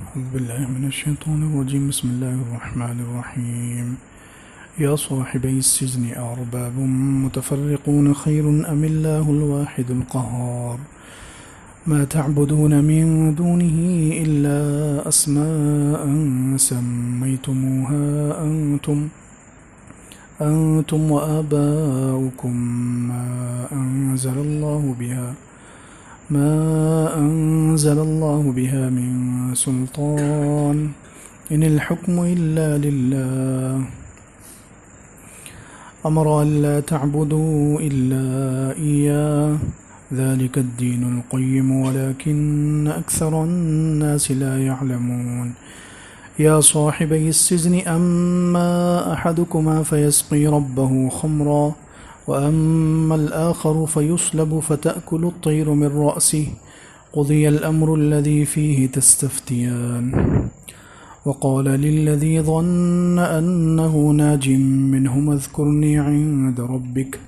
أعوذ بالله من الشيطان الرجيم. بسم الله الرحمن الرحيم. يا صاحبي السجن أأرباب متفرقون خير أم الله الواحد القهار ما تعبدون من دونه إلا أسماء سميتموها أنتم وآباؤكم ما أنزل الله بها من سلطان إن الحكم إلا لله أمر ألا تعبدوا إلا إياه ذلك الدين القيم ولكن أكثر الناس لا يعلمون. يا صاحبي السجن أما أحدكما فيسقي ربه خمرا وأما الآخر فيصلب فتأكل الطير من رأسه قضي الأمر الذي فيه تستفتيان وقال للذي ظن أنه ناج منهما اذكرني عند ربك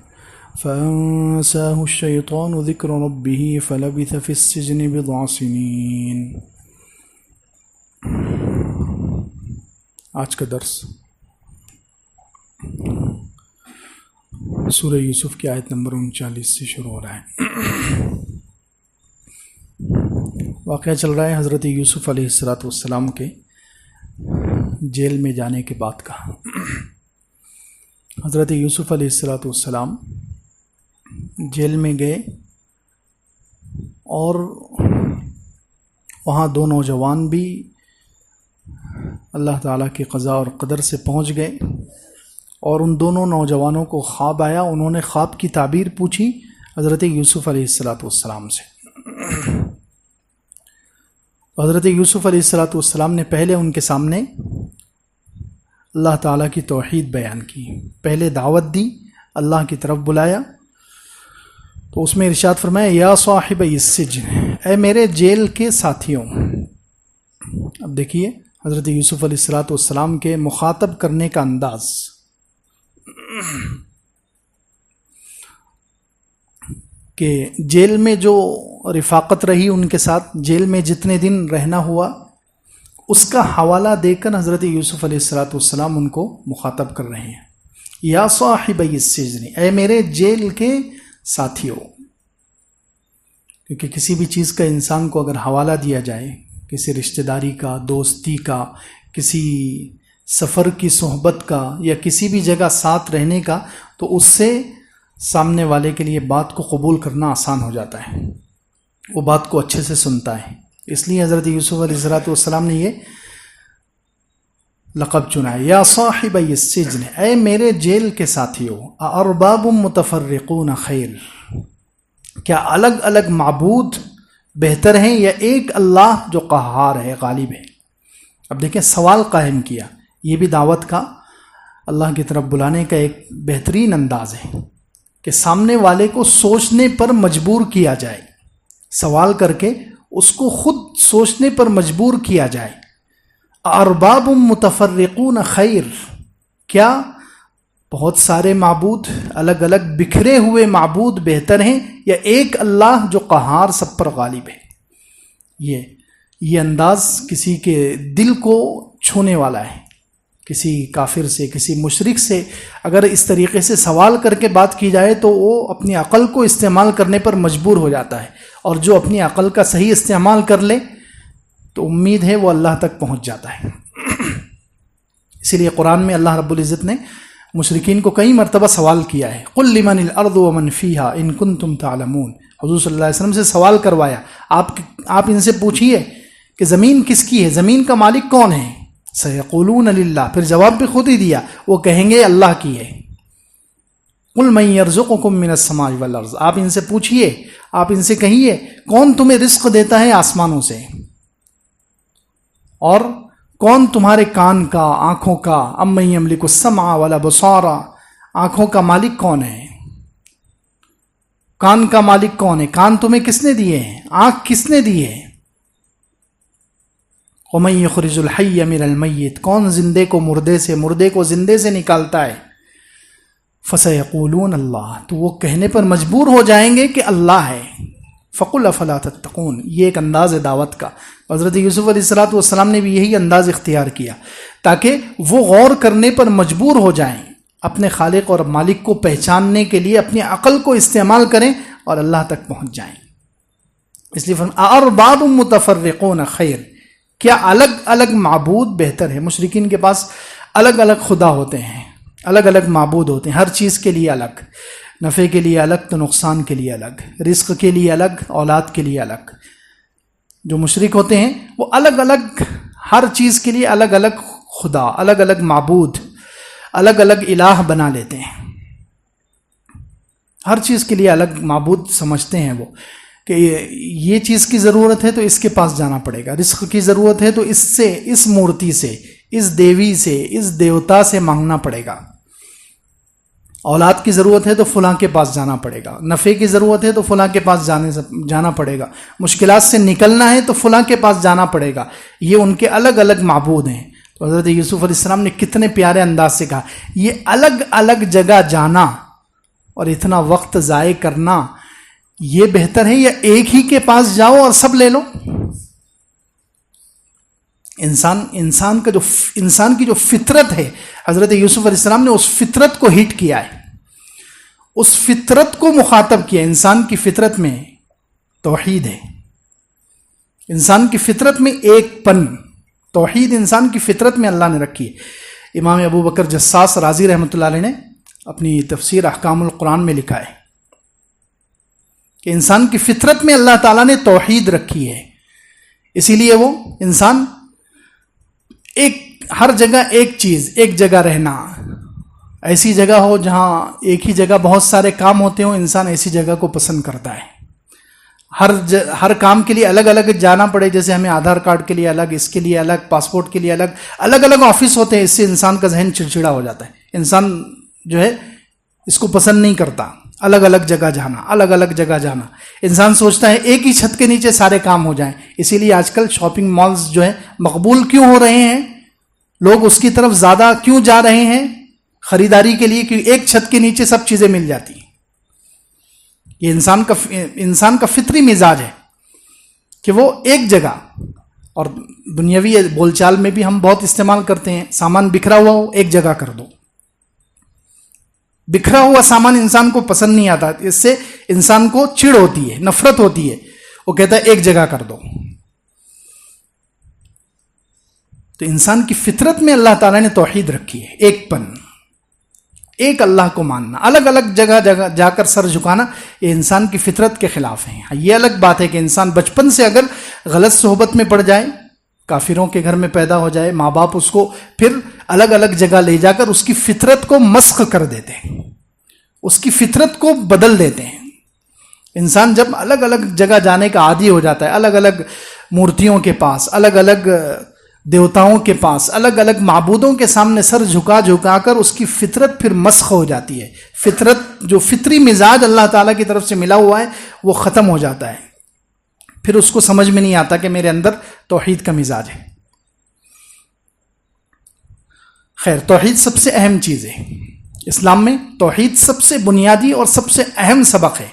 فأنساه الشيطان ذكر ربه فلبث في السجن بضع سنين. آج کا درس سورہ یوسف کی آیت نمبر 39 سے شروع ہو رہا ہے. واقعہ چل رہا ہے حضرت یوسف علیہ السلام کے جیل میں جانے کے بعد کا. حضرت یوسف علیہ السلام جیل میں گئے اور وہاں دو نوجوان بھی اللہ تعالیٰ کی قضاء اور قدر سے پہنچ گئے اور ان دونوں نوجوانوں کو خواب آیا. انہوں نے خواب کی تعبیر پوچھی حضرت یوسف علیہ السلام سے. حضرت یوسف علیہ السلام نے پہلے ان کے سامنے اللہ تعالیٰ کی توحید بیان کی، پہلے دعوت دی، اللہ کی طرف بلایا. تو اس میں ارشاد فرمایا یا صاحب السجن، اے میرے جیل کے ساتھیوں. اب دیکھیے حضرت یوسف علیہ السلام کے مخاطب کرنے کا انداز. کہ جیل میں جو رفاقت رہی ان کے ساتھ، جیل میں جتنے دن رہنا ہوا، اس کا حوالہ دے کر حضرت یوسف علیہ السلام ان کو مخاطب کر رہے ہیں. یا صاحبی السجن، اے میرے جیل کے ساتھیوں. کیونکہ کسی بھی چیز کا انسان کو اگر حوالہ دیا جائے، کسی رشتہ داری کا، دوستی کا، کسی سفر کی صحبت کا، یا کسی بھی جگہ ساتھ رہنے کا، تو اس سے سامنے والے کے لیے بات کو قبول کرنا آسان ہو جاتا ہے، وہ بات کو اچھے سے سنتا ہے. اس لیے حضرت یوسف علیہ السلام نے یہ لقب چنا ہے، یا صاحبی السجن، اے میرے جیل کے ساتھیوں. ارباب متفرقون خیر، کیا الگ الگ معبود بہتر ہیں یا ایک اللہ جو قہار ہے، غالب ہے؟ اب دیکھیں سوال قائم کیا. یہ بھی دعوت کا، اللہ کی طرف بلانے کا ایک بہترین انداز ہے کہ سامنے والے کو سوچنے پر مجبور کیا جائے، سوال کر کے اس کو خود سوچنے پر مجبور کیا جائے. ارباب متفرقون خیر، کیا بہت سارے معبود، الگ الگ بکھرے ہوئے معبود بہتر ہیں یا ایک اللہ جو قہار سب پر غالب ہے؟ یہ انداز کسی کے دل کو چھونے والا ہے. کسی کافر سے، کسی مشرک سے اگر اس طریقے سے سوال کر کے بات کی جائے تو وہ اپنی عقل کو استعمال کرنے پر مجبور ہو جاتا ہے، اور جو اپنی عقل کا صحیح استعمال کر لے تو امید ہے وہ اللہ تک پہنچ جاتا ہے. اسی لیے قرآن میں اللہ رب العزت نے مشرکین کو کئی مرتبہ سوال کیا ہے. قل لمن الارض ومن فیہا ان کنتم تعلمون. حضور صلی اللہ علیہ وسلم سے سوال کروایا، آپ ان سے پوچھئے کہ زمین کس کی ہے، زمین کا مالک کون ہے؟ سیقولون للہ، پھر جواب بھی خود ہی دیا، وہ کہیں گے اللہ کی ہے. قل من یرزقکم من السماء والارض، آپ ان سے پوچھئے، آپ ان سے کہیے کون تمہیں رزق دیتا ہے آسمانوں سے، اور کون تمہارے کان کا، آنکھوں کا. امن یملک السمع والابصار، آنکھوں کا مالک کون ہے، کان کا مالک کون ہے؟ کان تمہیں کس نے دیے ہیں، آنکھ کس نے دی ہے؟ وَمَن يُخْرِجُ الْحَيَّ مِنَ الْمَيِّتِ، کون زندے کو مردے سے، مردے کو زندے سے نکالتا ہے؟ فَسَيَقُولُونَ اللَّهُ، تو وہ کہنے پر مجبور ہو جائیں گے کہ اللہ ہے. فقل افلا تتقون، یہ ایک انداز ہے دعوت کا. حضرت یوسف علیہ السلام نے بھی یہی انداز اختیار کیا تاکہ وہ غور کرنے پر مجبور ہو جائیں، اپنے خالق اور مالک کو پہچاننے کے لیے اپنی عقل کو استعمال کریں اور اللہ تک پہنچ جائیں. اس لیے ارباب متفرقون خیر، کیا الگ الگ معبود بہتر ہے؟ مشرکین کے پاس الگ الگ خدا ہوتے ہیں، الگ الگ معبود ہوتے ہیں، ہر چیز کے لیے الگ، نفع کے لیے الگ تو نقصان کے لیے الگ، رزق کے لیے الگ، اولاد کے لیے الگ. جو مشرک ہوتے ہیں وہ الگ الگ ہر چیز کے لیے الگ الگ خدا، الگ الگ معبود، الگ الگ الہ بنا لیتے ہیں. ہر چیز کے لیے الگ معبود سمجھتے ہیں وہ، کہ یہ چیز کی ضرورت ہے تو اس کے پاس جانا پڑے گا، رزق کی ضرورت ہے تو اس سے، اس مورتی سے، اس دیوی سے، اس دیوتا سے مانگنا پڑے گا، اولاد کی ضرورت ہے تو فلاں کے پاس جانا پڑے گا، نفع کی ضرورت ہے تو فلاں کے پاس جانا پڑے گا، مشکلات سے نکلنا ہے تو فلاں کے پاس جانا پڑے گا. یہ ان کے الگ الگ معبود ہیں. تو حضرت یوسف علیہ السلام نے کتنے پیارے انداز سے کہا، یہ الگ الگ جگہ جانا اور اتنا وقت ضائع کرنا یہ بہتر ہے یا ایک ہی کے پاس جاؤ اور سب لے لو؟ انسان کی جو فطرت ہے، حضرت یوسف علیہ السلام نے اس فطرت کو ہٹ کیا ہے، اس فطرت کو مخاطب کیا. انسان کی فطرت میں توحید ہے، انسان کی فطرت میں ایک پن، توحید انسان کی فطرت میں اللہ نے رکھی ہے. امام ابو بکر جساس رازی رحمۃ اللہ علیہ نے اپنی تفسیر احکام القرآن میں لکھا ہے کہ انسان کی فطرت میں اللہ تعالیٰ نے توحید رکھی ہے، اسی لیے وہ انسان ہر جگہ ایک چیز، ایک جگہ رہنا، ایسی جگہ ہو جہاں ایک ہی جگہ بہت سارے کام ہوتے ہوں، انسان ایسی جگہ کو پسند کرتا ہے. ہر کام کے لیے الگ الگ جانا پڑے، جیسے ہمیں آدھار کارڈ کے لیے الگ، اس کے لیے الگ، پاسپورٹ کے لیے الگ، الگ الگ آفس ہوتے ہیں. اس سے انسان کا ذہن چڑچڑا ہو جاتا ہے. انسان جو ہے اس کو پسند نہیں کرتا الگ الگ جگہ جانا، الگ الگ جگہ جانا. انسان سوچتا ہے ایک ہی چھت کے نیچے سارے کام ہو جائیں. اسی لیے آج کل شاپنگ مالز جو ہے مقبول کیوں ہو رہے ہیں، لوگ اس کی طرف زیادہ کیوں جا رہے ہیں خریداری کے لیے، کہ ایک چھت کے نیچے سب چیزیں مل جاتی ہیں. یہ انسان کا فطری مزاج ہے کہ وہ ایک جگہ، اور دنیاوی بول چال میں بھی ہم بہت استعمال کرتے ہیں، سامان بکھرا ہوا ہو ایک جگہ کر دو. بکھرا ہوا سامان انسان کو پسند نہیں آتا، اس سے انسان کو چڑ ہوتی ہے، نفرت ہوتی ہے. وہ کہتا ہے ایک جگہ کر دو. تو انسان کی فطرت میں اللہ تعالیٰ نے توحید رکھی ہے، ایک پن، ایک اللہ کو ماننا. الگ الگ جگہ جا کر سر جھکانا یہ انسان کی فطرت کے خلاف ہے. یہ الگ بات ہے کہ انسان بچپن سے اگر غلط صحبت میں پڑ جائے، کافروں کے گھر میں پیدا ہو جائے، ماں باپ اس کو پھر الگ الگ جگہ لے جا کر اس کی فطرت کو مسخ کر دیتے ہیں، اس کی فطرت کو بدل دیتے ہیں. انسان جب الگ الگ جگہ جانے کا عادی ہو جاتا ہے، الگ الگ مورتیوں کے پاس، الگ الگ دیوتاؤں کے پاس، الگ الگ معبودوں کے سامنے سر جھکا کر اس کی فطرت پھر مسخ ہو جاتی ہے. فطرت جو فطری مزاج اللہ تعالیٰ کی طرف سے ملا ہوا ہے وہ ختم ہو جاتا ہے. پھر اس کو سمجھ میں نہیں آتا کہ میرے اندر توحید کا مزاج ہے. خیر، توحید سب سے اہم چیز ہے اسلام میں. توحید سب سے بنیادی اور سب سے اہم سبق ہے.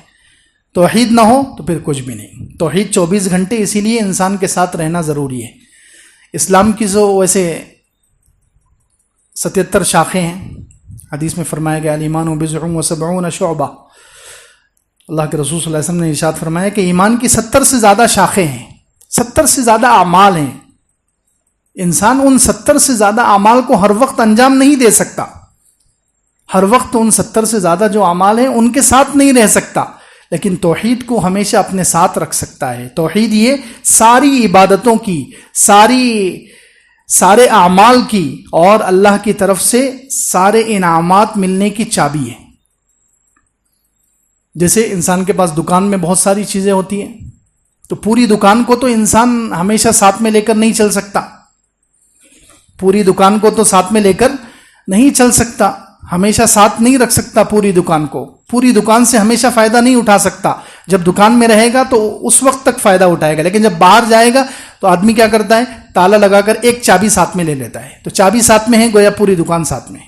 توحید نہ ہو تو پھر کچھ بھی نہیں. توحید 24 گھنٹے اسی لیے انسان کے ساتھ رہنا ضروری ہے. اسلام کی جو ویسے 77 شاخیں ہیں، حدیث میں فرمایا گیا الایمان بضع و 70 شعبہ. اللہ کے رسول صلی اللہ علیہ وسلم نے ارشاد فرمایا کہ ایمان کی 70 سے زیادہ شاخیں ہیں، 70 سے زیادہ اعمال ہیں. انسان ان 70 سے زیادہ اعمال کو ہر وقت انجام نہیں دے سکتا، ہر وقت ان 70 سے زیادہ جو اعمال ہیں ان کے ساتھ نہیں رہ سکتا، لیکن توحید کو ہمیشہ اپنے ساتھ رکھ سکتا ہے. توحید یہ ساری عبادتوں کی، سارے اعمال کی اور اللہ کی طرف سے سارے انعامات ملنے کی چابی ہے. جیسے انسان کے پاس دکان میں بہت ساری چیزیں ہوتی ہیں، تو پوری دکان کو تو انسان ہمیشہ ساتھ میں لے کر نہیں چل سکتا، پوری دکان کو تو ساتھ میں لے کر نہیں چل سکتا، ہمیشہ ساتھ نہیں رکھ سکتا پوری دکان کو، پوری دکان سے ہمیشہ فائدہ نہیں اٹھا سکتا. جب دکان میں رہے گا تو اس وقت تک فائدہ اٹھائے گا، لیکن جب باہر جائے گا تو آدمی کیا کرتا ہے، تالا لگا کر ایک چابی ساتھ میں لے لیتا ہے، تو چابی ساتھ میں ہے گویا پوری دکان ساتھ میں ہے.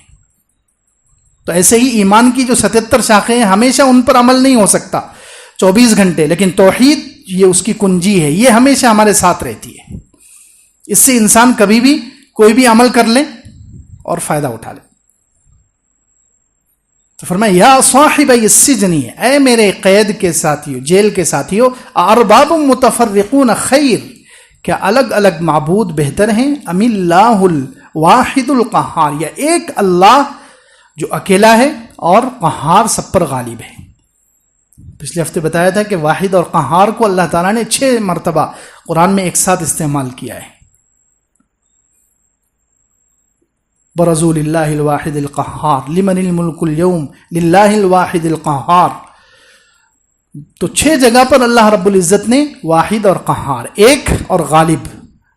تو ایسے ہی ایمان کی جو 77 شاخیں ہیں ہمیشہ ان پر عمل نہیں ہو سکتا. 24 گھنٹے، لیکن توحید یہ اس کی کنجی ہے، یہ ہمیشہ ہمارے ساتھ رہتی ہے. اس سے انسان کبھی بھی کوئی بھی عمل کر لے اور فائدہ اٹھا لے. تو فرمایا یا صاحبی السجن، اے میرے قید کے ساتھیو، جیل کے ساتھیو، ارباب متفرقون خیر، کیا الگ الگ معبود بہتر ہیں، ام اللہ الواحد القہار، یا ایک اللہ جو اکیلا ہے اور قہار سب پر غالب ہے. پچھلے ہفتے بتایا تھا کہ واحد اور قہار کو اللہ تعالیٰ نے 6 مرتبہ قرآن میں ایک ساتھ استعمال کیا ہے. برزوا للہ الواحد القہار، لمن الملک اليوم للہ الواحد القہار. تو 6 جگہ پر اللہ رب العزت نے واحد اور قہار، ایک اور غالب.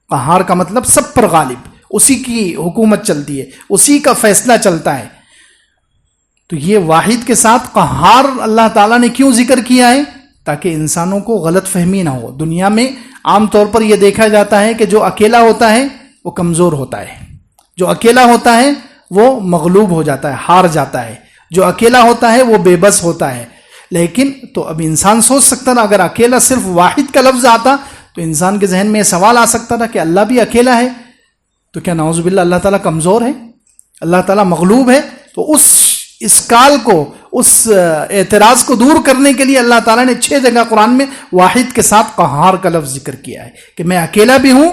قہار کا مطلب سب پر غالب، اسی کی حکومت چلتی ہے، اسی کا فیصلہ چلتا ہے. تو یہ واحد کے ساتھ قہار اللہ تعالیٰ نے کیوں ذکر کیا ہے؟ تاکہ انسانوں کو غلط فہمی نہ ہو. دنیا میں عام طور پر یہ دیکھا جاتا ہے کہ جو اکیلا ہوتا ہے وہ کمزور ہوتا ہے، جو اکیلا ہوتا ہے وہ مغلوب ہو جاتا ہے، ہار جاتا ہے، جو اکیلا ہوتا ہے وہ بے بس ہوتا ہے. لیکن تو اب انسان سوچ سکتا تھا اگر اکیلا صرف واحد کا لفظ آتا تو انسان کے ذہن میں یہ سوال آ سکتا تھا کہ اللہ بھی اکیلا ہے تو کیا نعوذ باللہ اللہ تعالیٰ کمزور ہے، اللہ تعالیٰ مغلوب ہے؟ تو اس اسکال کو، اس اعتراض کو دور کرنے کے لیے اللہ تعالیٰ نے 6 جگہ قرآن میں واحد کے ساتھ قہار کا لفظ ذکر کیا ہے کہ میں اکیلا بھی ہوں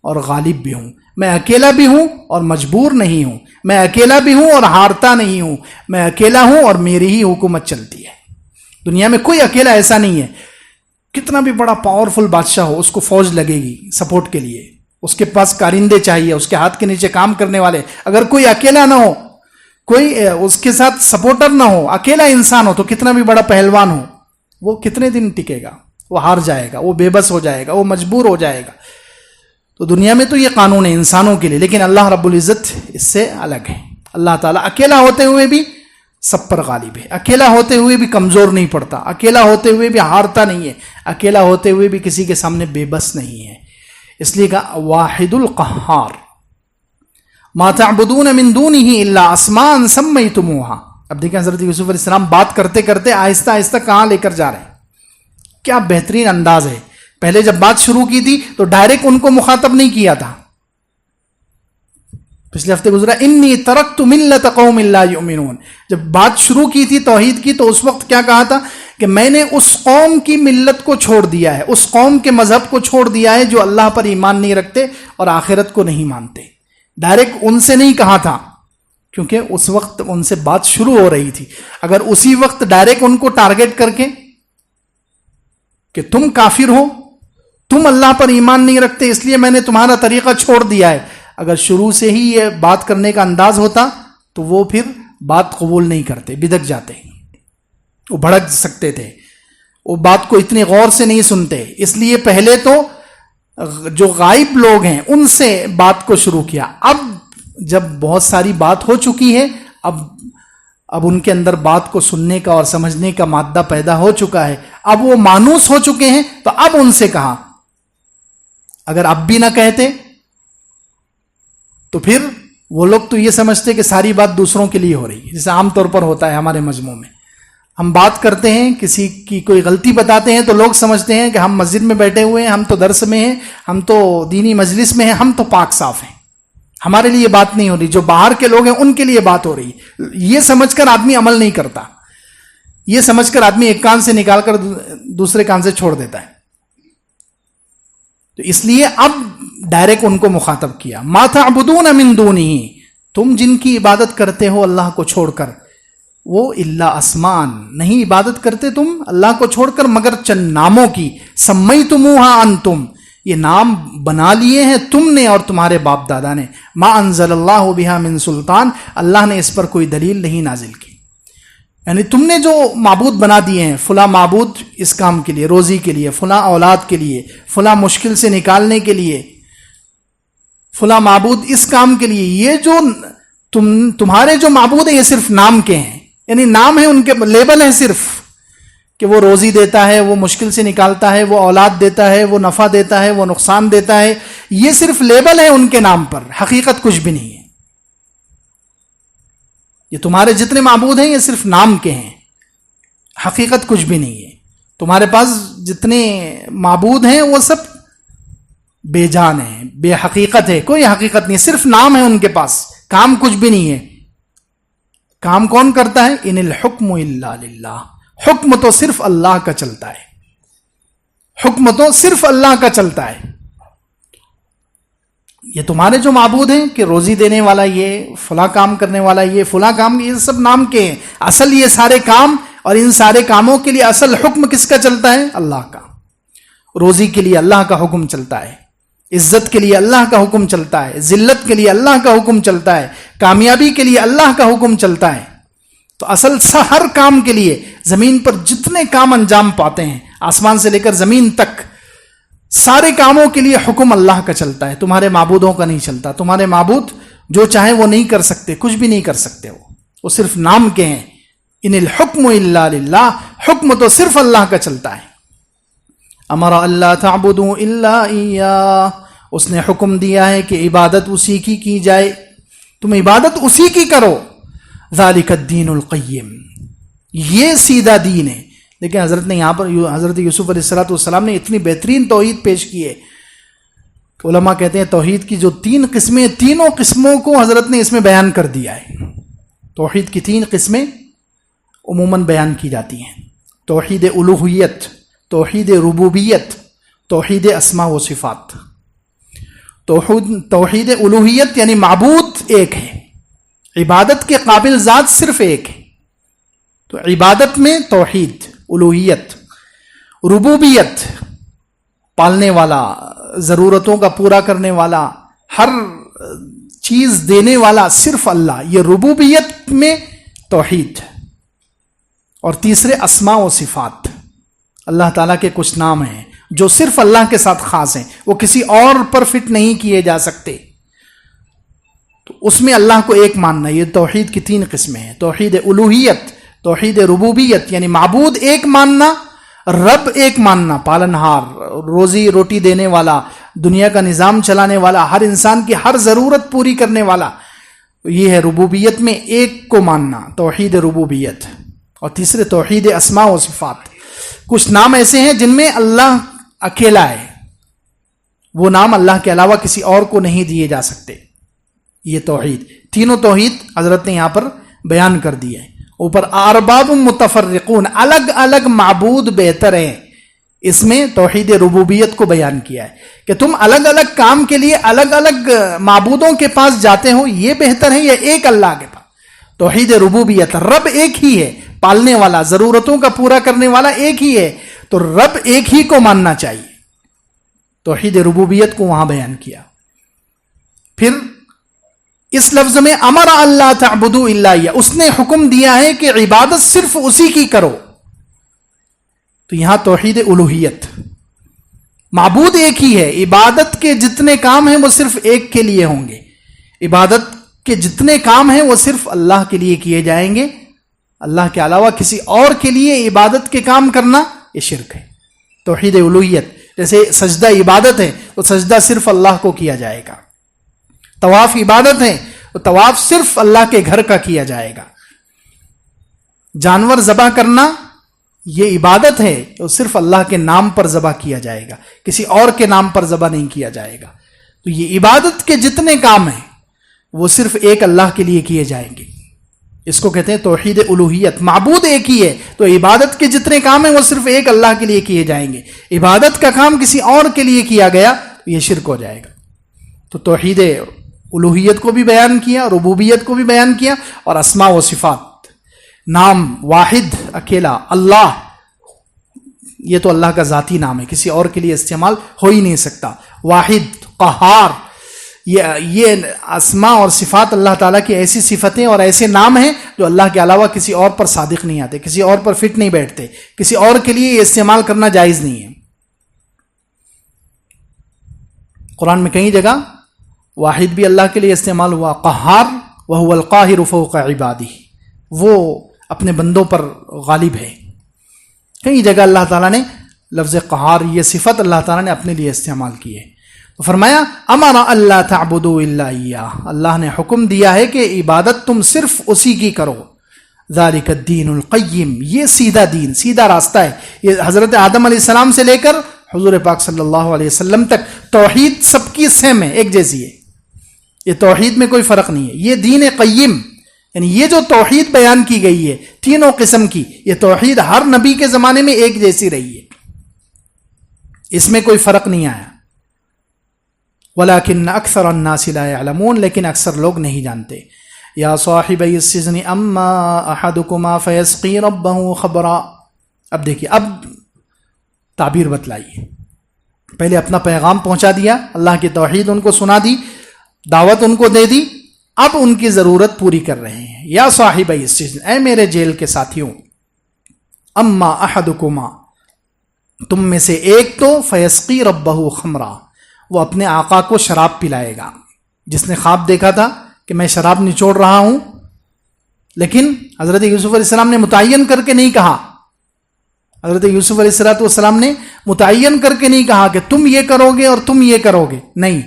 اور غالب بھی ہوں، میں اکیلا بھی ہوں اور مجبور نہیں ہوں، میں اکیلا بھی ہوں اور ہارتا نہیں ہوں، میں اکیلا ہوں اور میری ہی حکومت چلتی ہے. دنیا میں کوئی اکیلا ایسا نہیں ہے، کتنا بھی بڑا پاورفل بادشاہ ہو اس کو فوج لگے گی سپورٹ کے لیے، اس کے پاس کارندے چاہیے، اس کے ہاتھ کے نیچے کام کرنے والے. اگر کوئی اکیلا نہ ہو، کوئی اس کے ساتھ سپورٹر نہ ہو، اکیلا انسان ہو، تو کتنا بھی بڑا پہلوان ہو وہ کتنے دن ٹکے گا؟ وہ ہار جائے گا، وہ بے بس ہو جائے گا، وہ مجبور ہو جائے گا. تو دنیا میں تو یہ قانون ہے انسانوں کے لیے، لیکن اللہ رب العزت اس سے الگ ہے. اللہ تعالیٰ اکیلا ہوتے ہوئے بھی سب پر غالب ہے، اکیلا ہوتے ہوئے بھی کمزور نہیں پڑتا، اکیلا ہوتے ہوئے بھی ہارتا نہیں ہے، اکیلا ہوتے ہوئے بھی کسی کے سامنے بے بس نہیں ہے. اس لیے کہا واحد القہار. ما تعبدون من دونه الا اسماء سمیتموها. اب دیکھیں حضرت یوسف علیہ السلام بات کرتے کرتے آہستہ آہستہ کہاں لے کر جا رہے ہیں. کیا بہترین انداز ہے. پہلے جب بات شروع کی تھی تو ڈائریکٹ ان کو مخاطب نہیں کیا تھا. پچھلے ہفتے گزرا انی ترکت ملت قوم لا یؤمنون. جب بات شروع کی تھی توحید کی تو اس وقت کیا کہا تھا کہ میں نے اس قوم کی ملت کو چھوڑ دیا ہے، اس قوم کے مذہب کو چھوڑ دیا ہے جو اللہ پر ایمان نہیں رکھتے اور آخرت کو نہیں مانتے. ڈائریکٹ ان سے نہیں کہا تھا کیونکہ اس وقت ان سے بات شروع ہو رہی تھی. اگر اسی وقت ڈائریکٹ ان کو ٹارگٹ کر کے کہ تم کافر ہو، تم اللہ پر ایمان نہیں رکھتے اس لیے میں نے تمہارا طریقہ چھوڑ دیا ہے، اگر شروع سے ہی یہ بات کرنے کا انداز ہوتا تو وہ پھر بات قبول نہیں کرتے، بدک جاتے، وہ بھڑک سکتے تھے، وہ بات کو اتنی غور سے نہیں سنتے. اس لیے پہلے تو جو غائب لوگ ہیں ان سے بات کو شروع کیا. اب جب بہت ساری بات ہو چکی ہے، اب ان کے اندر بات کو سننے کا اور سمجھنے کا مادہ پیدا ہو چکا ہے، اب وہ مانوس ہو چکے ہیں، تو اب ان سے کہا. اگر اب بھی نہ کہتے تو پھر وہ لوگ تو یہ سمجھتے کہ ساری بات دوسروں کے لیے ہو رہی ہے، جیسے عام طور پر ہوتا ہے ہمارے مجموع میں. ہم بات کرتے ہیں، کسی کی کوئی غلطی بتاتے ہیں تو لوگ سمجھتے ہیں کہ ہم مسجد میں بیٹھے ہوئے ہیں، ہم تو درس میں ہیں، ہم تو دینی مجلس میں ہیں، ہم تو پاک صاف ہیں، ہمارے لیے بات نہیں ہو رہی، جو باہر کے لوگ ہیں ان کے لیے بات ہو رہی. یہ سمجھ کر آدمی عمل نہیں کرتا، یہ سمجھ کر آدمی ایک کان سے نکال کر دوسرے کان سے چھوڑ دیتا ہے. تو اس لیے اب ڈائریکٹ ان کو مخاطب کیا. ما تعبدون من دونہ، تم جن کی عبادت کرتے ہو اللہ کو چھوڑ کر، وہ الا اسمان، نہیں عبادت کرتے تم اللہ کو چھوڑ کر مگر چند ناموں کی. سمیتموها انتم، یہ نام بنا لیے ہیں تم نے اور تمہارے باپ دادا نے. ما انزل اللہ بها من سلطان، اللہ نے اس پر کوئی دلیل نہیں نازل کی. یعنی تم نے جو معبود بنا دیے ہیں، فلاں معبود اس کام کے لیے، روزی کے لیے، فلاں اولاد کے لیے، فلاں مشکل سے نکالنے کے لیے، فلاں معبود اس کام کے لیے، یہ جو تمہارے جو معبود ہیں یہ صرف نام کے ہیں. یعنی نام ہے ان کے، لیبل ہے صرف کہ وہ روزی دیتا ہے، وہ مشکل سے نکالتا ہے، وہ اولاد دیتا ہے، وہ نفع دیتا ہے، وہ نقصان دیتا ہے. یہ صرف لیبل ہے ان کے نام پر، حقیقت کچھ بھی نہیں ہے. یہ تمہارے جتنے معبود ہیں یہ صرف نام کے ہیں، حقیقت کچھ بھی نہیں ہے. تمہارے پاس جتنے معبود ہیں وہ سب بے جان ہیں، بے حقیقت ہے، کوئی حقیقت نہیں، صرف نام ہے ان کے پاس، کام کچھ بھی نہیں ہے۔ کام کون کرتا ہے؟ ان الحکم الا للہ، حکم تو صرف اللہ کا چلتا ہے، حکم تو صرف اللہ کا چلتا ہے۔ یہ تمہارے جو معبود ہیں کہ روزی دینے والا یہ، فلاں کام کرنے والا یہ، فلاں کام، یہ سب نام کے ہیں، اصل یہ سارے کام اور ان سارے کاموں کے لیے اصل حکم کس کا چلتا ہے؟ اللہ کا۔ روزی کے لیے اللہ کا حکم چلتا ہے، عزت کے لیے اللہ کا حکم چلتا ہے، ذلت کے لیے اللہ کا حکم چلتا ہے، کامیابی کے لیے اللہ کا حکم چلتا ہے۔ تو اصل ہر کام کے لیے زمین پر جتنے کام انجام پاتے ہیں، آسمان سے لے کر زمین تک، سارے کاموں کے لیے حکم اللہ کا چلتا ہے، تمہارے معبودوں کا نہیں چلتا۔ تمہارے معبود جو چاہیں وہ نہیں کر سکتے، کچھ بھی نہیں کر سکتے، وہ صرف نام کے ہیں۔ ان الحکم الا للہ، حکم تو صرف اللہ کا چلتا ہے۔ امر اللہ تعبدوا الا ایاہ، اس نے حکم دیا ہے کہ عبادت اسی کی جائے، تم عبادت اسی کی کرو۔ ذالک الدین القیم، یہ سیدھا دین ہے۔ لیکن حضرت نے یہاں پر حضرت یوسف علیہ السلام نے اتنی بہترین توحید پیش کی ہے، علماء کہتے ہیں توحید کی جو 3 قسمیں، تینوں قسموں کو حضرت نے اس میں بیان کر دیا ہے۔ توحید کی 3 قسمیں عموماً بیان کی جاتی ہیں: توحید الوہیت، توحید ربوبیت، توحید اسماء و صفات۔ توحید الوہیت یعنی معبود ایک ہے، عبادت کے قابل ذات صرف ایک ہے، تو عبادت میں توحید الوہیت۔ ربوبیت، پالنے والا، ضرورتوں کا پورا کرنے والا، ہر چیز دینے والا صرف اللہ، یہ ربوبیت میں توحید۔ اور تیسرے اسماء و صفات، اللہ تعالیٰ کے کچھ نام ہیں جو صرف اللہ کے ساتھ خاص ہیں، وہ کسی اور پر فٹ نہیں کیے جا سکتے، تو اس میں اللہ کو ایک ماننا۔ یہ توحید کی 3 قسمیں ہیں: توحید الوہیت، توحید ربوبیت یعنی معبود ایک ماننا، رب ایک ماننا، پالنہار، روزی روٹی دینے والا، دنیا کا نظام چلانے والا، ہر انسان کی ہر ضرورت پوری کرنے والا، یہ ہے ربوبیت میں ایک کو ماننا، توحید ربوبیت۔ اور تیسرے توحید اسماء و صفات، کچھ نام ایسے ہیں جن میں اللہ اکیلا ہے، وہ نام اللہ کے علاوہ کسی اور کو نہیں دیے جا سکتے، یہ توحید۔ تینوں توحید حضرت نے یہاں پر بیان کر دی ہے۔ اوپر ارباب متفرقون، الگ الگ معبود بہتر ہیں، اس میں توحید ربوبیت کو بیان کیا ہے کہ تم الگ الگ کام کے لیے الگ الگ معبودوں کے پاس جاتے ہو، یہ بہتر ہے یا ایک اللہ کے پاس؟ توحید ربوبیت، رب ایک ہی ہے، پالنے والا، ضرورتوں کا پورا کرنے والا ایک ہی ہے، تو رب ایک ہی کو ماننا چاہیے۔ توحید ربوبیت کو وہاں بیان کیا۔ پھر اس لفظ میں امر اللہ تعبدوا الا ایہ، اس نے حکم دیا ہے کہ عبادت صرف اسی کی کرو، تو یہاں توحید الوہیت، معبود ایک ہی ہے، عبادت کے جتنے کام ہیں وہ صرف ایک کے لیے ہوں گے، عبادت کے جتنے کام ہیں وہ صرف اللہ کے لیے کیے جائیں گے، اللہ کے علاوہ کسی اور کے لیے عبادت کے کام کرنا یہ شرک ہے۔ توحید الوہیت، جیسے سجدہ عبادت ہے تو سجدہ صرف اللہ کو کیا جائے گا، طواف عبادت ہے تو طواف صرف اللہ کے گھر کا کیا جائے گا، جانور ذبح کرنا یہ عبادت ہے تو صرف اللہ کے نام پر ذبح کیا جائے گا، کسی اور کے نام پر ذبح نہیں کیا جائے گا۔ تو یہ عبادت کے جتنے کام ہیں وہ صرف ایک اللہ کے لیے کیے جائیں گے، اس کو کہتے ہیں توحید الوہیت۔ معبود ایک ہی ہے تو عبادت کے جتنے کام ہیں وہ صرف ایک اللہ کے لیے کیے جائیں گے، عبادت کا کام کسی اور کے لیے کیا گیا تو یہ شرک ہو جائے گا۔ تو توحید الوہیت کو بھی بیان کیا، ربوبیت کو بھی بیان کیا، اور اسماء و صفات، نام واحد اکیلا اللہ، یہ تو اللہ کا ذاتی نام ہے، کسی اور کے لیے استعمال ہو ہی نہیں سکتا۔ واحد، قہار، یہ اسماء اور صفات اللہ تعالیٰ کی ایسی صفتیں اور ایسے نام ہیں جو اللہ کے علاوہ کسی اور پر صادق نہیں آتے، کسی اور پر فٹ نہیں بیٹھتے، کسی اور کے لیے یہ استعمال کرنا جائز نہیں ہے۔ قرآن میں کئی جگہ واحد بھی اللہ کے لیے استعمال ہوا، قہار وہو القاہر فوق عبادہ، وہ اپنے بندوں پر غالب ہے۔ کئی جگہ اللہ تعالیٰ نے لفظ قہار، یہ صفت اللہ تعالیٰ نے اپنے لیے استعمال کی ہے۔ تو فرمایا امر اللہ تعبدوا الا ایہ، اللہ نے حکم دیا ہے کہ عبادت تم صرف اسی کی کرو۔ ذالک الدین القیم، یہ سیدھا دین، سیدھا راستہ ہے۔ یہ حضرت آدم علیہ السلام سے لے کر حضور پاک صلی اللہ علیہ وسلم تک توحید سب کی سیم ہے، ایک جیسی ہے، یہ توحید میں کوئی فرق نہیں ہے۔ یہ دین قیم، یعنی یہ جو توحید بیان کی گئی ہے تینوں قسم کی، یہ توحید ہر نبی کے زمانے میں ایک جیسی رہی ہے، اس میں کوئی فرق نہیں آیا۔ وَلَكِنَّ أَكْثَرَ النَّاسِ لَا يَعْلَمُونَ، لیکن اکثر لوگ نہیں جانتے۔ یا صاحبی السجن اما احدکما فیسقی ربہ خبرا، اب دیکھیے، اب تعبیر بتلائیے۔ پہلے اپنا پیغام پہنچا دیا، اللہ کی توحید ان کو سنا دی، دعوت ان کو دے دی، اب ان کی ضرورت پوری کر رہے ہیں۔ یا صاحبی السجن، اے میرے جیل کے ساتھیوں، اما احدکما، تم میں سے ایک تو فیسقی ربہ خمرا، وہ اپنے آقا کو شراب پلائے گا۔ جس نے خواب دیکھا تھا کہ میں شراب نچوڑ رہا ہوں، لیکن حضرت یوسف علیہ السلام نے متعین کر کے نہیں کہا، حضرت یوسف علیہ السلام نے متعین کر کے نہیں کہا کہ تم یہ کرو گے اور تم یہ کرو گے، نہیں،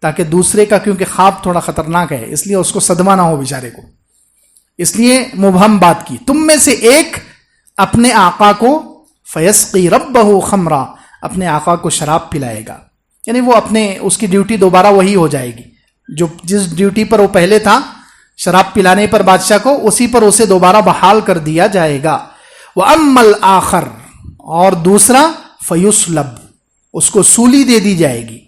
تاکہ دوسرے کا، کیونکہ خواب تھوڑا خطرناک ہے، اس لیے اس کو صدمہ نہ ہو بیچارے کو، اس لیے مبہم بات کی۔ تم میں سے ایک اپنے آقا کو فیسقی ربہ خمرا، اپنے آقا کو شراب پلائے گا، یعنی وہ اس کی ڈیوٹی دوبارہ وہی ہو جائے گی، جو جس ڈیوٹی پر وہ پہلے تھا شراب پلانے پر بادشاہ کو، اسی پر اسے دوبارہ بحال کر دیا جائے گا۔ وَأَمَّا الْآخَرُ، اور دوسرا فَيُسْلَبُ، اس کو سولی دے دی جائے گی۔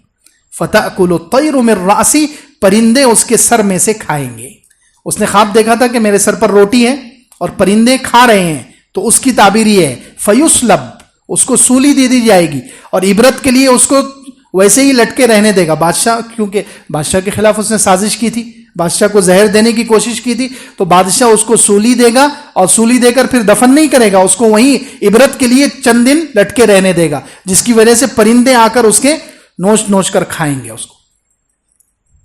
فَتَأْكُلُ الطَّيْرُ مِنْ رَأْسِهِ، پرندے اس کے سر میں سے کھائیں گے۔ اس نے خواب دیکھا تھا کہ میرے سر پر روٹی ہے اور پرندے کھا رہے ہیں، تو اس کی تعبیر یہ ہے فَيُسْلَبُ، اس کو سولی دے دی جائے گی، اور عبرت کے لیے اس کو ویسے ہی لٹکے رہنے دے گا بادشاہ، کیونکہ بادشاہ کے خلاف اس نے سازش کی تھی، بادشاہ کو زہر دینے کی کوشش کی تھی، تو بادشاہ اس کو سولی دے گا، اور سولی دے کر پھر دفن نہیں کرے گا، اس کو وہیں عبرت کے لیے چند دن لٹکے رہنے دے گا، جس کی وجہ سے پرندے آ کر اس کے نوچ نوچ کر کھائیں گے اس کو۔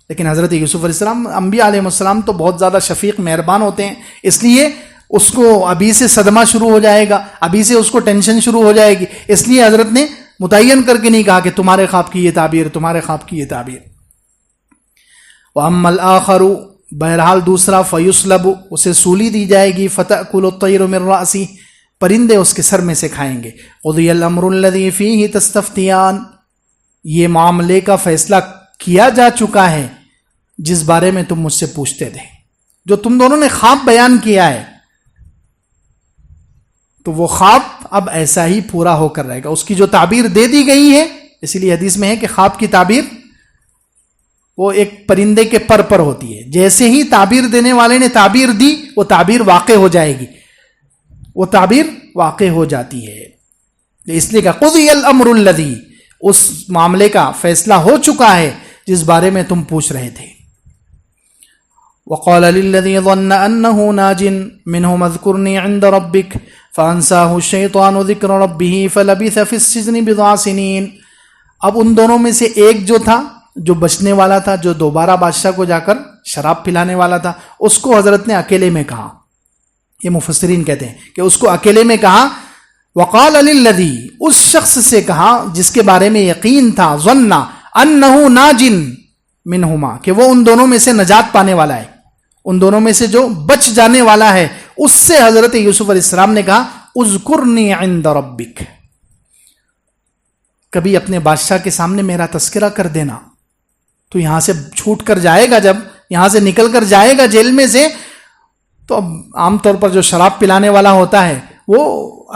لیکن حضرت یوسف علیہ السلام، انبیاء علیہ السلام تو بہت زیادہ شفیق مہربان ہوتے ہیں، اس لیے اس کو ابھی سے صدمہ شروع ہو جائے گا، ابھی سے اس کو ٹینشن شروع ہو جائے گی، اس لیے حضرت نے متعین کر کے نہیں کہا کہ تمہارے خواب کی یہ تعبیر، تمہارے خواب کی یہ تعبیر۔ وَأَمَّا الْآخَرُ، بہرحال دوسرا، فَيُسْلَبُ، اسے سولی دی جائے گی، فَتَأْكُلُ الطَّيْرُ مِنْ رَأْسِهِ، پرندے اس کے سر میں سے کھائیں گے۔ قُضِيَ الْأَمْرُ الَّذِي فِيهِ تَسْتَفْتِيَانِ، یہ معاملے کا فیصلہ کیا جا چکا ہے جس بارے میں تم مجھ سے پوچھتے تھے، جو تم دونوں نے خواب بیان کیا ہے، تو وہ خواب اب ایسا ہی پورا ہو کر رہے گا۔ اس کی جو تعبیر دے دی گئی ہے، اسی لیے حدیث میں ہے کہ خواب کی تعبیر وہ ایک پرندے کے پر ہوتی ہے، جیسے ہی تعبیر دینے والے نے تعبیر دی، وہ تعبیر واقع ہو جائے گی، وہ تعبیر واقع ہو جاتی ہے۔ اس لیے کہ قضی الامر الذی، اس معاملے کا فیصلہ ہو چکا ہے جس بارے میں تم پوچھ رہے تھے۔ وقال للذي ظن انه ناج منهم اذكرني عند ربك فانساه الشيطان ذكر ربه فلبث في السجن بضع سنين، اب ان دونوں میں سے ایک جو تھا، جو بچنے والا تھا، جو دوبارہ بادشاہ کو جا کر شراب پلانے والا تھا، اس کو حضرت نے اکیلے میں کہا، یہ مفسرین کہتے ہیں کہ اس کو اکیلے میں کہا۔ وقال للذی، اس شخص سے کہا جس کے بارے میں یقین تھا، ظن انه ناج منهما، کہ وہ ان دونوں میں سے نجات پانے والا ہے، ان دونوں میں سے جو بچ جانے والا ہے، اس سے حضرت یوسف علیہ السلام نے کہا اذکرنی عند ربک، کبھی اپنے بادشاہ کے سامنے میرا تذکرہ کر دینا۔ تو یہاں سے چھوٹ کر جائے گا، جب یہاں سے نکل کر جائے گا جیل میں سے، تو اب عام طور پر جو شراب پلانے والا ہوتا ہے وہ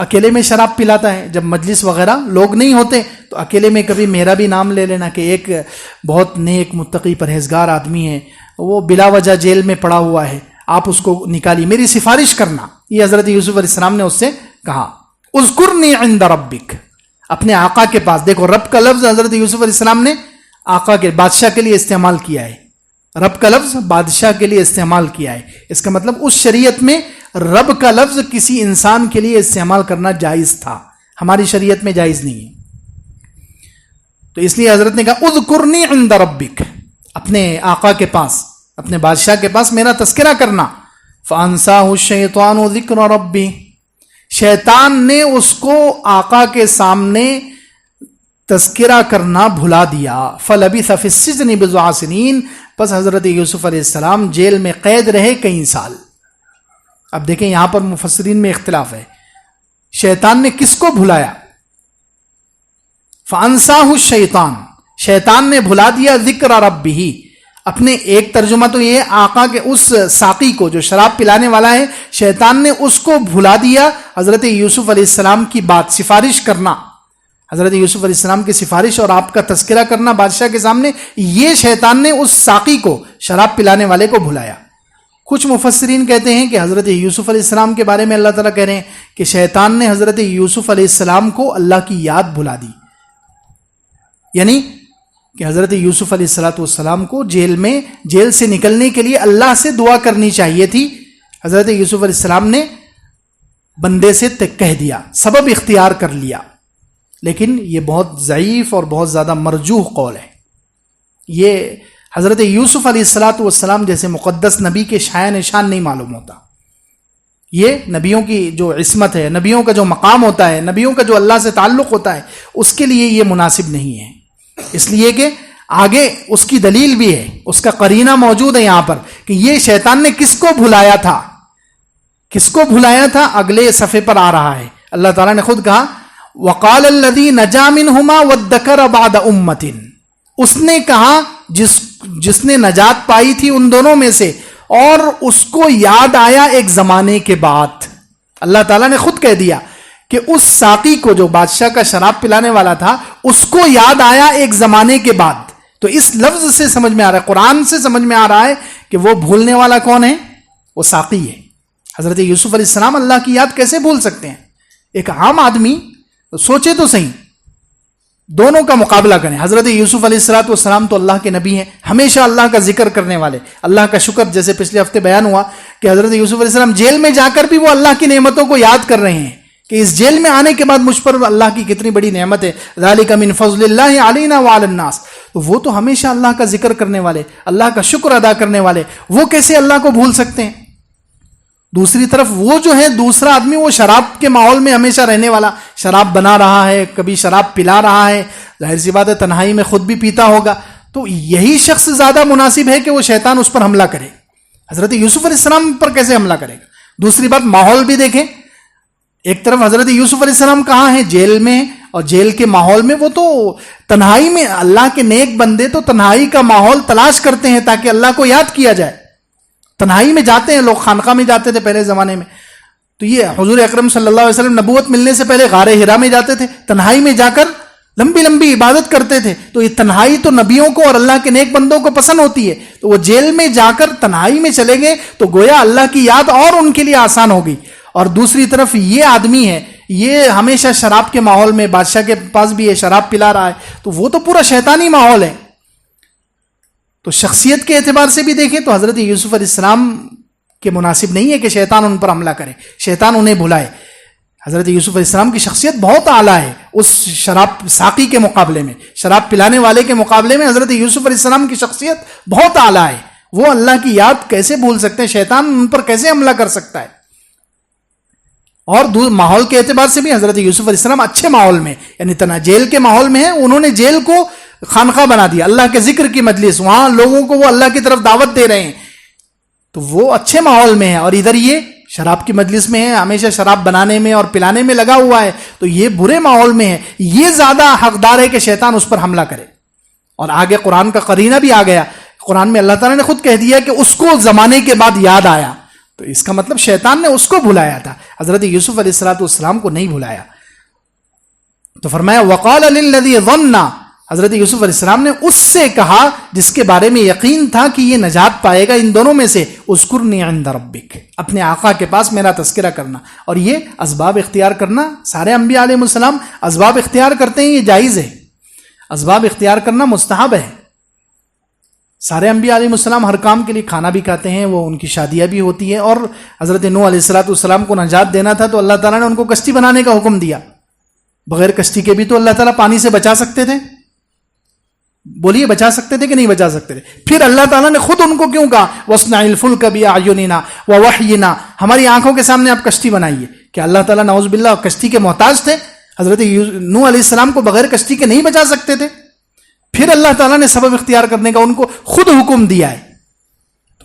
اکیلے میں شراب پلاتا ہے، جب مجلس وغیرہ لوگ نہیں ہوتے تو اکیلے میں کبھی میرا بھی نام لے لینا کہ ایک بہت نیک متقی پرہیزگار آدمی ہے، وہ بلا وجہ جیل میں پڑا ہوا ہے، آپ اس کو نکالیے، میری سفارش کرنا۔ یہ حضرت یوسف علیہ السلام نے اس سے کہا اذکرنی عند ربک، اپنے آقا کے پاس۔ دیکھو رب کا لفظ حضرت یوسف علیہ السلام نے آقا کے، بادشاہ کے لیے استعمال کیا ہے، رب کا لفظ بادشاہ کے لیے استعمال کیا ہے، اس کا مطلب اس شریعت میں رب کا لفظ کسی انسان کے لیے استعمال کرنا جائز تھا، ہماری شریعت میں جائز نہیں ہے۔ تو اس لیے حضرت نے کہا اذکرنی عند ربک، اپنے آقا کے پاس، اپنے بادشاہ کے پاس میرا تذکرہ کرنا۔ فانساہ الشیطان ذکر ربی، شیطان نے اس کو آقا کے سامنے تذکرہ کرنا بھلا دیا۔ فلبث فی السجن بضع سنین، پس حضرت یوسف علیہ السلام جیل میں قید رہے کئی سال۔ اب دیکھیں یہاں پر مفسرین میں اختلاف ہے، شیطان نے کس کو بھلایا؟ فَأَنْسَاهُ الشَّيْطَانُ، شیطان نے بھلا دیا ذکر ربہ، اپنے ایک ترجمہ تو یہ آقا کے اس ساقی کو جو شراب پلانے والا ہے، شیطان نے اس کو بھلا دیا حضرت یوسف علیہ السلام کی بات، سفارش کرنا، حضرت یوسف علیہ السلام کی سفارش اور آپ کا تذکرہ کرنا بادشاہ کے سامنے، یہ شیطان نے اس ساقی کو، شراب پلانے والے کو بھلایا۔ کچھ مفسرین کہتے ہیں کہ حضرت یوسف علیہ السلام کے بارے میں اللہ تعالیٰ کہہ رہے ہیں کہ شیطان نے حضرت یوسف علیہ السلام کو اللہ کی یاد بھلا دی، یعنی کہ حضرت یوسف علیہ السلام کو جیل سے نکلنے کے لیے اللہ سے دعا کرنی چاہیے تھی، حضرت یوسف علیہ السلام نے بندے سے کہہ دیا، سبب اختیار کر لیا، لیکن یہ بہت ضعیف اور بہت زیادہ مرجوح قول ہے۔ یہ حضرت یوسف علیہ السلام جیسے مقدس نبی کے شایان نشان نہیں معلوم ہوتا، یہ نبیوں کی جو عصمت ہے، نبیوں کا جو مقام ہوتا ہے، نبیوں کا جو اللہ سے تعلق ہوتا ہے، اس کے لیے یہ مناسب نہیں ہے، اس لیے کہ آگے اس کی دلیل بھی ہے، اس کا قرینہ موجود ہے یہاں پر کہ یہ شیطان نے کس کو بھلایا تھا، کس کو بھلایا تھا، اگلے صفحے پر آ رہا ہے، اللہ تعالیٰ نے خود کہا وَقَالَ الَّذِي نَجَا مِنْهُمَا وَادَّكَرَ بَعْدَ أُمَّةٍ، اس نے کہا جس نے نجات پائی تھی ان دونوں میں سے، اور اس کو یاد آیا ایک زمانے کے بعد، اللہ تعالیٰ نے خود کہہ دیا کہ اس ساقی کو جو بادشاہ کا شراب پلانے والا تھا، اس کو یاد آیا ایک زمانے کے بعد۔ تو اس لفظ سے سمجھ میں آ رہا ہے، قرآن سے سمجھ میں آ رہا ہے کہ وہ بھولنے والا کون ہے؟ وہ ساقی ہے۔ حضرت یوسف علیہ السلام اللہ کی یاد کیسے بھول سکتے ہیں؟ ایک عام آدمی سوچے تو صحیح، دونوں کا مقابلہ کریں۔ حضرت یوسف علیہ السلام تو اللہ کے نبی ہیں، ہمیشہ اللہ کا ذکر کرنے والے، اللہ کا شکر، جیسے پچھلے ہفتے بیان ہوا کہ حضرت یوسف علیہ السلام جیل میں جا کر بھی وہ اللہ کی نعمتوں کو یاد کر رہے ہیں کہ اس جیل میں آنے کے بعد مجھ پر اللہ کی کتنی بڑی نعمت ہے، ذالک من فضل اللہ علینا وعلی الناس۔ تو وہ تو ہمیشہ اللہ کا ذکر کرنے والے، اللہ کا شکر ادا کرنے والے، وہ کیسے اللہ کو بھول سکتے ہیں؟ دوسری طرف وہ جو ہے دوسرا آدمی، وہ شراب کے ماحول میں ہمیشہ رہنے والا، شراب بنا رہا ہے، کبھی شراب پلا رہا ہے، ظاہر سی بات ہے تنہائی میں خود بھی پیتا ہوگا، تو یہی شخص زیادہ مناسب ہے کہ وہ شیطان اس پر حملہ کرے۔ حضرت یوسف علیہ السلام پر کیسے حملہ کرے گا؟ دوسری بات ماحول بھی دیکھیں، ایک طرف حضرت یوسف علیہ السلام کہاں ہیں؟ جیل میں، اور جیل کے ماحول میں وہ تو تنہائی میں، اللہ کے نیک بندے تو تنہائی کا ماحول تلاش کرتے ہیں تاکہ اللہ کو یاد کیا جائے، تنہائی میں جاتے ہیں، لوگ خانقاہ میں جاتے تھے پہلے زمانے میں، تو یہ حضور اکرم صلی اللہ علیہ وسلم نبوت ملنے سے پہلے غار حرا میں جاتے تھے، تنہائی میں جا کر لمبی لمبی عبادت کرتے تھے، تو یہ تنہائی تو نبیوں کو اور اللہ کے نیک بندوں کو پسند ہوتی ہے، تو وہ جیل میں جا کر تنہائی میں چلے گئے تو گویا اللہ کی یاد اور ان کے لیے آسان ہو گئی۔ اور دوسری طرف یہ آدمی ہے، یہ ہمیشہ شراب کے ماحول میں، بادشاہ کے پاس بھی ہے، شراب پلا رہا ہے، تو وہ تو پورا شیطانی ماحول ہے۔ تو شخصیت کے اعتبار سے بھی دیکھیں تو حضرت یوسف علیہ السلام کے مناسب نہیں ہے کہ شیطان ان پر حملہ کرے، شیطان انہیں بھلائے۔ حضرت یوسف علیہ السلام کی شخصیت بہت اعلیٰ ہے، اس شراب ساقی کے مقابلے میں، شراب پلانے والے کے مقابلے میں حضرت یوسف علیہ السلام کی شخصیت بہت اعلیٰ ہے۔ وہ اللہ کی یاد کیسے بھول سکتے ہیں؟ شیطان ان پر کیسے حملہ کر سکتا ہے؟ اور ماحول کے اعتبار سے بھی حضرت یوسف علیہ السلام اچھے ماحول میں، یعنی جیل کے ماحول میں ہیں، انہوں نے جیل کو خانقاہ بنا دیا، اللہ کے ذکر کی مجلس، وہاں لوگوں کو وہ اللہ کی طرف دعوت دے رہے ہیں، تو وہ اچھے ماحول میں ہے، اور ادھر یہ شراب کی مجلس میں ہے، ہمیشہ شراب بنانے میں اور پلانے میں لگا ہوا ہے، تو یہ برے ماحول میں ہے، یہ زیادہ حقدار ہے کہ شیطان اس پر حملہ کرے۔ اور آگے قرآن کا قرینہ بھی آ گیا، قرآن میں اللہ تعالیٰ نے خود کہہ دیا کہ اس کو زمانے کے بعد یاد آیا، تو اس کا مطلب شیطان نے اس کو بھلایا تھا، حضرت یوسف علیہ السلام کو نہیں بھلایا۔ تو فرمایا وَقَالَ لِلَّذِي ظَنَّ، حضرت یوسف علیہ السلام نے اس سے کہا جس کے بارے میں یقین تھا کہ یہ نجات پائے گا ان دونوں میں سے، اذکرنی عند ربک، اپنے آقا کے پاس میرا تذکرہ کرنا۔ اور یہ اسباب اختیار کرنا، سارے انبیاء علیہ السلام اسباب اختیار کرتے ہیں، یہ جائز ہے، اسباب اختیار کرنا مستحب ہے۔ سارے انبیاء علیہ السلام ہر کام کے لیے کھانا بھی کھاتے ہیں، وہ ان کی شادیاں بھی ہوتی ہیں، اور حضرت نوح علیہ السلام کو نجات دینا تھا تو اللہ تعالیٰ نے ان کو کشتی بنانے کا حکم دیا، بغیر کشتی کے بھی تو اللہ تعالیٰ پانی سے بچا سکتے تھے، بولیے بچا سکتے تھے کہ نہیں بچا سکتے تھے؟ پھر اللہ تعالیٰ نے خود ان کو کیوں کہا وَاصْنَعِ الْفُلْكَ بِأَعْيُنِنَا وَوَحْيِنَا، ہماری آنکھوں کے سامنے آپ کشتی بنائیے؟ کہ اللہ تعالیٰ نعوذ باللہ کشتی کے محتاج تھے؟ حضرت نوح علیہ السلام کو بغیر کشتی کے نہیں بچا سکتے تھے؟ پھر اللہ تعالیٰ نے سبب اختیار کرنے کا ان کو خود حکم دیا ہے۔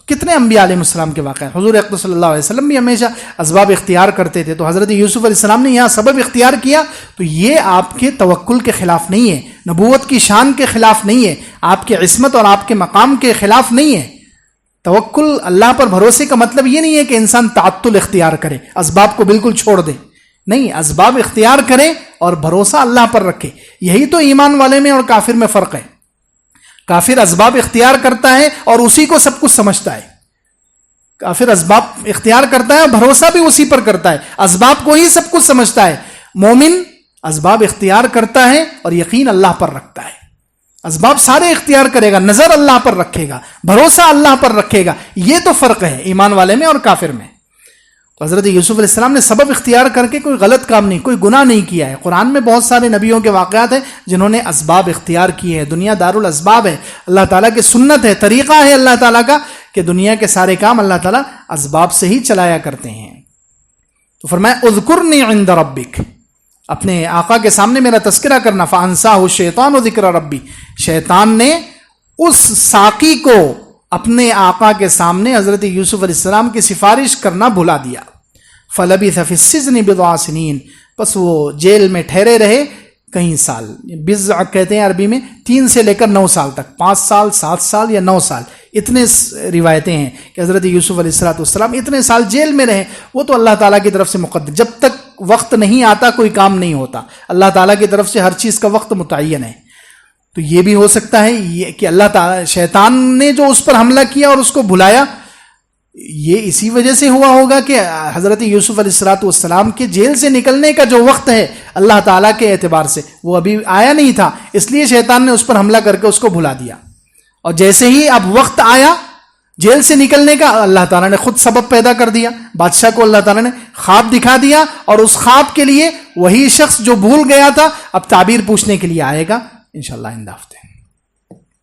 کتنے انبیاء علیہ السلام کے واقع ہیں. حضور اقدس صلی اللہ علیہ وسلم بھی ہمیشہ اسباب اختیار کرتے تھے. تو حضرت یوسف علیہ السلام نے یہاں سبب اختیار کیا تو یہ آپ کے توکل کے خلاف نہیں ہے، نبوت کی شان کے خلاف نہیں ہے، آپ کے عصمت اور آپ کے مقام کے خلاف نہیں ہے. توکل اللہ پر بھروسے کا مطلب یہ نہیں ہے کہ انسان تعطل اختیار کرے، اسباب کو بالکل چھوڑ دے. نہیں، اسباب اختیار کرے اور بھروسہ اللہ پر رکھے. یہی تو ایمان والے میں اور کافر میں فرق ہے. کافر اسباب اختیار کرتا ہے اور اسی کو سب کچھ سمجھتا ہے. کافر اسباب اختیار کرتا ہے، بھروسہ بھی اسی پر کرتا ہے، اسباب کو ہی سب کچھ سمجھتا ہے. مومن اسباب اختیار کرتا ہے اور یقین اللہ پر رکھتا ہے. اسباب سارے اختیار کرے گا، نظر اللہ پر رکھے گا، بھروسہ اللہ پر رکھے گا. یہ تو فرق ہے ایمان والے میں اور کافر میں. تو حضرت یوسف علیہ السلام نے سبب اختیار کر کے کوئی غلط کام نہیں، کوئی گناہ نہیں کیا ہے. قرآن میں بہت سارے نبیوں کے واقعات ہیں جنہوں نے اسباب اختیار کیے ہیں. دنیا دار الاسباب ہے، اللہ تعالیٰ کی سنت ہے، طریقہ ہے اللہ تعالیٰ کا کہ دنیا کے سارے کام اللہ تعالیٰ اسباب سے ہی چلایا کرتے ہیں. تو فرمایا اذکرنی عند ربک، اپنے آقا کے سامنے میرا تذکرہ کرنا. فانساہ الشیطان ذکر ربی، شیطان نے اس ساقی کو اپنے آقا کے سامنے حضرت یوسف علیہ السلام کی سفارش کرنا بھلا دیا. فلبث فی السجن بضع سنین، پس وہ جیل میں ٹھہرے رہے کئی سال. بضع کہتے ہیں عربی میں 3 سے لے کر 9 سال تک، 5 سال 7 سال یا 9 سال، اتنے روایتیں ہیں کہ حضرت یوسف علیہ السلام اتنے سال جیل میں رہے. وہ تو اللہ تعالیٰ کی طرف سے مقدر، جب تک وقت نہیں آتا کوئی کام نہیں ہوتا. اللہ تعالیٰ کی طرف سے ہر چیز کا وقت متعین ہے. تو یہ بھی ہو سکتا ہے یہ کہ اللہ تعالیٰ شیطان نے جو اس پر حملہ کیا اور اس کو بھلایا، یہ اسی وجہ سے ہوا ہوگا کہ حضرت یوسف علیہ السلام کے جیل سے نکلنے کا جو وقت ہے اللہ تعالیٰ کے اعتبار سے وہ ابھی آیا نہیں تھا، اس لیے شیطان نے اس پر حملہ کر کے اس کو بھلا دیا. اور جیسے ہی اب وقت آیا جیل سے نکلنے کا، اللہ تعالیٰ نے خود سبب پیدا کر دیا. بادشاہ کو اللہ تعالیٰ نے خواب دکھا دیا اور اس خواب کے لیے وہی شخص جو بھول گیا تھا اب تعبیر پوچھنے کے لیے آئے گا انشاءاللہ آئندہ ہفتے.